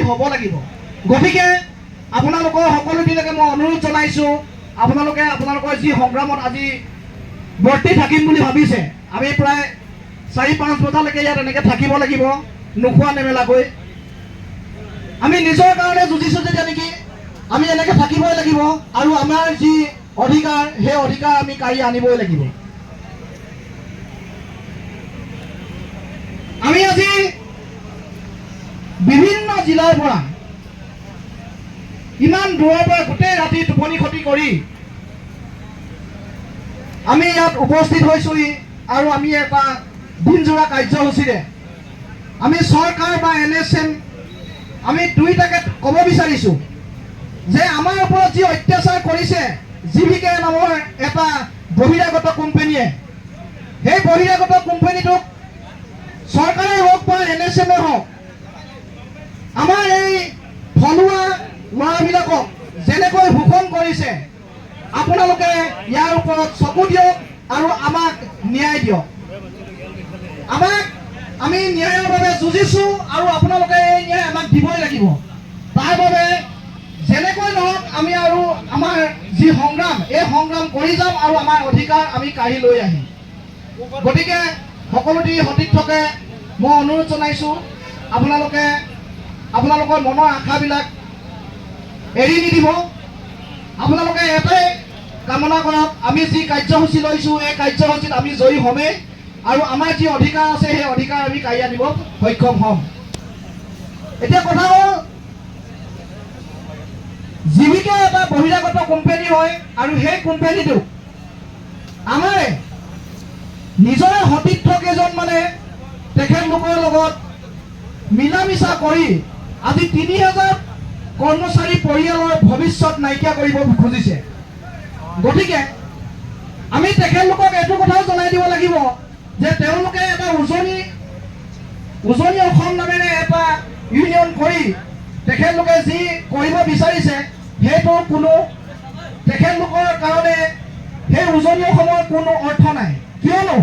হ'ব লাগিব। গতিকে আপোনালোকৰ সকলোবিলাকে মই অনুৰোধ জনাইছোঁ, আপোনালোকৰ যি সংগ্ৰামত আজি বৰ্তি থাকিম বুলি ভাবিছে, আমি প্ৰায় 4-5 বজালৈকে ইয়াত এনেকৈ থাকিব লাগিব, নোখোৱা নেমেলাকৈ। আমি নিজৰ কাৰণে যুঁজিছোঁ যেতিয়া নেকি আমি এনেকৈ থাকিবই লাগিব, আৰু আমাৰ যি অধিকাৰ সেই অধিকাৰ আমি কাঢ়ি আনিবই লাগিব। আমি আজি বিভিন্ন জিলাৰ পৰা ইমান দূৰৰ পৰা গোটেই ৰাতি টোপনি ক্ষতি কৰি আমি ইয়াত উপস্থিত হৈছোহি, আৰু আমি এটা দিনজোৰা কাৰ্যসূচীৰে আমি চৰকাৰ বা NSM আমি দুইটাকে ক'ব বিচাৰিছোঁ যে আমাৰ ওপৰত যি অত্যাচাৰ কৰিছে জীৱিকা নামৰ এটা বহিৰাগত কোম্পানীয়ে, সেই বহিৰাগত কোম্পানীটোক চৰকাৰেই হওক বা NSMে হওক আমাৰ এই থলুৱা ল'ৰাবিলাকক যেনেকৈ শোষণ কৰিছে, আপোনালোকে ইয়াৰ ওপৰত চকু দিয়ক আৰু আমাক ন্যায় দিয়ক। আমি ন্যায়ৰ বাবে যুঁজিছোঁ, আৰু আপোনালোকে এই ন্যায় আমাক দিবই লাগিব। তাৰ বাবে যেনেকৈ নহওক আমি আৰু আমাৰ যি সংগ্ৰাম, এই সংগ্ৰাম কৰি যাম আৰু আমাৰ অধিকাৰ আমি কাঢ়ি লৈ আহিম। গতিকে সকলোটি সতীৰ্থকে মই অনুৰোধ জনাইছোঁ, আপোনালোকৰ মনৰ আশাবিলাক এৰি নিদিব। আপোনালোকে এটাই কামনা কৰক, আমি যি কাৰ্যসূচী লৈছোঁ এই কাৰ্যসূচীত আমি জয়ী হ'মেই, আৰু আমাৰ যি অধিকাৰ আছে সেই অধিকাৰ আমি কাঢ়ি আনিব সক্ষম হ'ম। এতিয়া কথা হ'ল, জীৱিকা এটা বহিৰাগত কোম্পানী হয়, আৰু সেই কোম্পানীটো আমাৰ নিজৰে সতীৰ্থ কেইজনমানে তেখেতলোকৰ লগত মিলা মিছা কৰি আজি 3000 কৰ্মচাৰী পৰিয়ালৰ ভৱিষ্যত নাইকিয়া কৰিব খুজিছে। গতিকে আমি তেখেতলোকক এইটো কথাও জনাই দিব লাগিব যে তেওঁলোকে এটা উজনি অসম নামেৰে এটা ইউনিয়ন কৰি তেখেতলোকে যি কৰিব বিচাৰিছে সেইটো কোনো তেখেতলোকৰ কাৰণে সেই উজনি অসমৰ কোনো অৰ্থ নাই। কিয়নো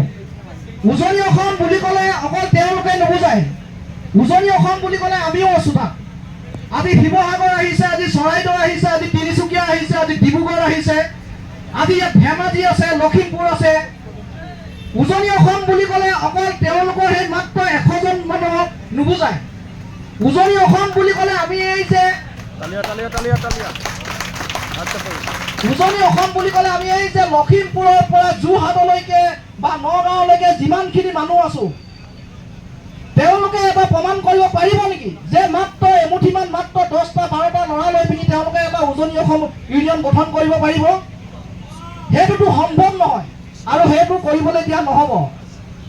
উজনি অসম বুলি ক'লে অকল তেওঁলোকে নুবুজায়, উজনি অসম বুলি ক'লে আমিও আছোঁ তাত। আজি শিৱসাগৰ আহিছে, আজি চৰাইদেউ আহিছে, আজি তিনিচুকীয়া আহিছে, আজি ডিব্ৰুগড় আহিছে, আজি ইয়াত ধেমাজি আছে, লখিমপুৰ আছে। উজনি অসম বুলি ক'লে অকল তেওঁলোকৰ সেই মাত্ৰ 100জন মানুহক নুবুজায়। উজনি অসম বুলি ক'লে আমি এই যে উজনি অসম বুলি ক'লে আমি এই যে লখিমপুৰৰ পৰা যোৰহাটলৈকে বা নগাঁৱলৈকে যিমানখিনি মানুহ আছোঁ, তেওঁলোকে এটা প্ৰমাণ কৰিব পাৰিব নেকি যে মাত্ৰ এমুঠিমান মাত্ৰ 10টা-12টা ল'ৰা লৈ পিনি তেওঁলোকে এটা উজনি অসম ইউনিয়ন গঠন কৰিব পাৰিব? সেইটোতো সম্ভৱ নহয়, আৰু সেইটো কৰিবলৈ দিয়া নহ'ব।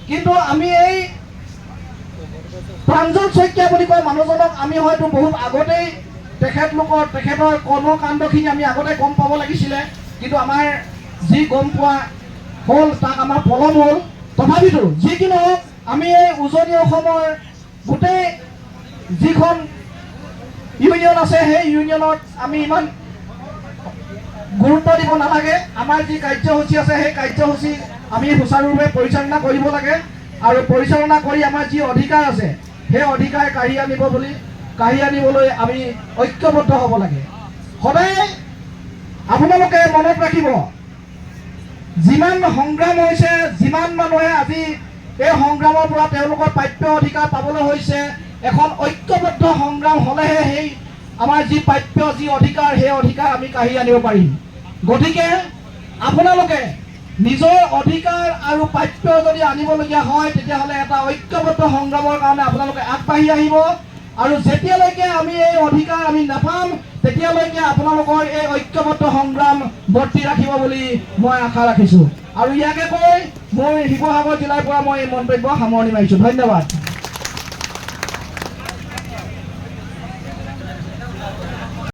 কিন্তু আমি এই প্ৰাঞ্জল শইকীয়া বুলি কয় মানুহজনক আমি হয়তো বহুত আগতেই তেখেতৰ কৰ্মকাণ্ডখিনি আমি আগতে গম পাব লাগিছিলে, কিন্তু আমাৰ যি গম পোৱা হ'ল তাক আমাৰ পলম হ'ল। তথাপিতো যি কি নহওক আমি এই উজনি অসমৰ গোটেই যিখন ইউনিয়ন আছে সেই ইউনিয়নত আমি ইমান গুৰুত্ব দিব নালাগে। আমাৰ যি কাৰ্যসূচী আছে সেই কাৰ্যসূচী আমি সুচাৰুৰূপে পৰিচালনা কৰিব লাগে, আৰু পৰিচালনা কৰি আমাৰ যি অধিকাৰ আছে সেই অধিকাৰ কাঢ়ি আনিবলৈ আমি ঐক্যবদ্ধ হ'ব লাগে। সদায় আপোনালোকে মনত ৰাখিব, যিমান সংগ্ৰাম হৈছে, যিমান মানুহে আজি এই সংগ্ৰামৰ পৰা তেওঁলোকৰ প্ৰাপ্য অধিকাৰ পাবলৈ হৈছে, এখন ঐক্যবদ্ধ সংগ্ৰাম হ'লেহে সেই আমাৰ যি প্ৰাপ্য যি অধিকাৰ সেই অধিকাৰ আমি কাঢ়ি আনিব পাৰিম। গতিকে আপোনালোকে নিজৰ অধিকাৰ আৰু প্ৰাপ্য যদি আনিবলগীয়া হয় তেতিয়াহ'লে এটা ঐক্যবদ্ধ সংগ্ৰামৰ কাৰণে আপোনালোকে আগবাঢ়ি আহিব, আৰু যেতিয়ালৈকে আমি এই অধিকাৰ আমি নাপাম তেতিয়ালৈকে আপোনালোকৰ এই ঐক্যবদ্ধ সংগ্ৰাম বৰ্তি ৰাখিব বুলি মই আশা ৰাখিছোঁ। আৰু ইয়াকে কৈ মোৰ শিৱসাগৰ জিলাৰ পৰা মই এই মন্তব্য সামৰণি মাৰিছোঁ। ধন্যবাদ।